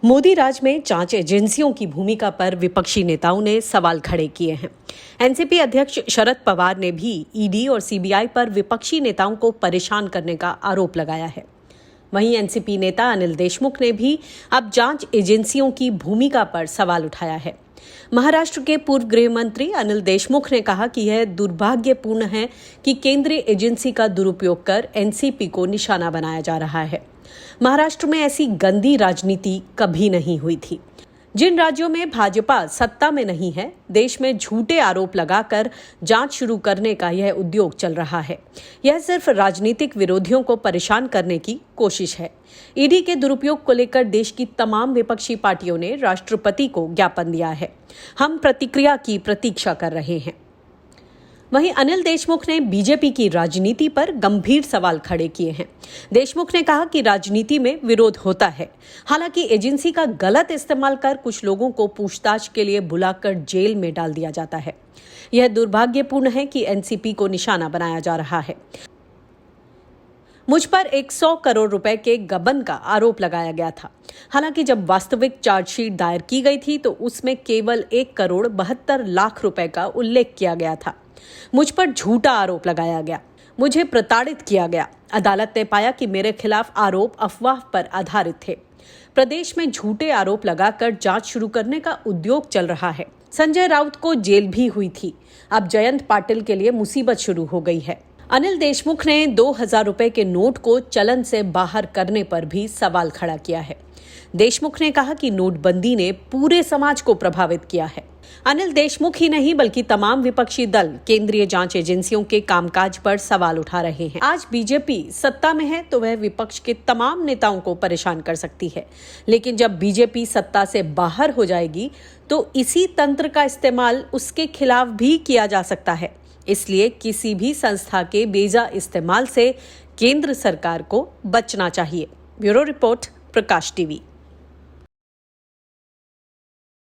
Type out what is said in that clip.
मोदी राज में जांच एजेंसियों की भूमिका पर विपक्षी नेताओं ने सवाल खड़े किए हैं। एनसीपी अध्यक्ष शरद पवार ने भी ईडी और सीबीआई पर विपक्षी नेताओं को परेशान करने का आरोप लगाया है। वहीं एनसीपी नेता अनिल देशमुख ने भी अब जांच एजेंसियों की भूमिका पर सवाल उठाया है। महाराष्ट्र के पूर्व गृह मंत्री अनिल देशमुख ने कहा कि यह दुर्भाग्यपूर्ण है कि केंद्रीय एजेंसी का दुरुपयोग कर एनसीपी को निशाना बनाया जा रहा है। महाराष्ट्र में ऐसी गंदी राजनीति कभी नहीं हुई थी। जिन राज्यों में भाजपा सत्ता में नहीं है, देश में झूठे आरोप लगाकर जांच शुरू करने का यह उद्योग चल रहा है। यह सिर्फ राजनीतिक विरोधियों को परेशान करने की कोशिश है। ईडी के दुरुपयोग को लेकर देश की तमाम विपक्षी पार्टियों ने राष्ट्रपति को ज्ञापन दिया है। हम प्रतिक्रिया की प्रतीक्षा कर रहे हैं। वहीं अनिल देशमुख ने बीजेपी की राजनीति पर गंभीर सवाल खड़े किए हैं। देशमुख ने कहा कि राजनीति में विरोध होता है। हालांकि एजेंसी का गलत इस्तेमाल कर कुछ लोगों को पूछताछ के लिए बुलाकर जेल में डाल दिया जाता है। यह दुर्भाग्यपूर्ण है कि एनसीपी को निशाना बनाया जा रहा है। मुझ पर 100 करोड़ रुपए के गबन का आरोप लगाया गया था। हालांकि जब वास्तविक चार्जशीट दायर की गई थी तो उसमें केवल 1 करोड़ 72 लाख रुपए का उल्लेख किया गया था। मुझ पर झूठा आरोप लगाया गया, मुझे प्रताड़ित किया गया। अदालत ने पाया कि मेरे खिलाफ आरोप अफवाह पर आधारित थे। प्रदेश में झूठे आरोप लगाकर जांच शुरू करने का उद्योग चल रहा है। संजय राउत को जेल भी हुई थी। अब जयंत पाटिल के लिए मुसीबत शुरू हो गई है। अनिल देशमुख ने 2000 रुपए के नोट को चलन से बाहर करने पर भी सवाल खड़ा किया है। देशमुख ने कहा कि नोटबंदी ने पूरे समाज को प्रभावित किया है। अनिल देशमुख ही नहीं बल्कि तमाम विपक्षी दल केंद्रीय जांच एजेंसियों के कामकाज पर सवाल उठा रहे हैं। आज बीजेपी सत्ता में है तो वह विपक्ष के तमाम नेताओं को परेशान कर सकती है, लेकिन जब बीजेपी सत्ता से बाहर हो जाएगी तो इसी तंत्र का इस्तेमाल उसके खिलाफ भी किया जा सकता है। इसलिए किसी भी संस्था के बेजा इस्तेमाल से केंद्र सरकार को बचना चाहिए। ब्यूरो रिपोर्ट, प्रकाश टीवी।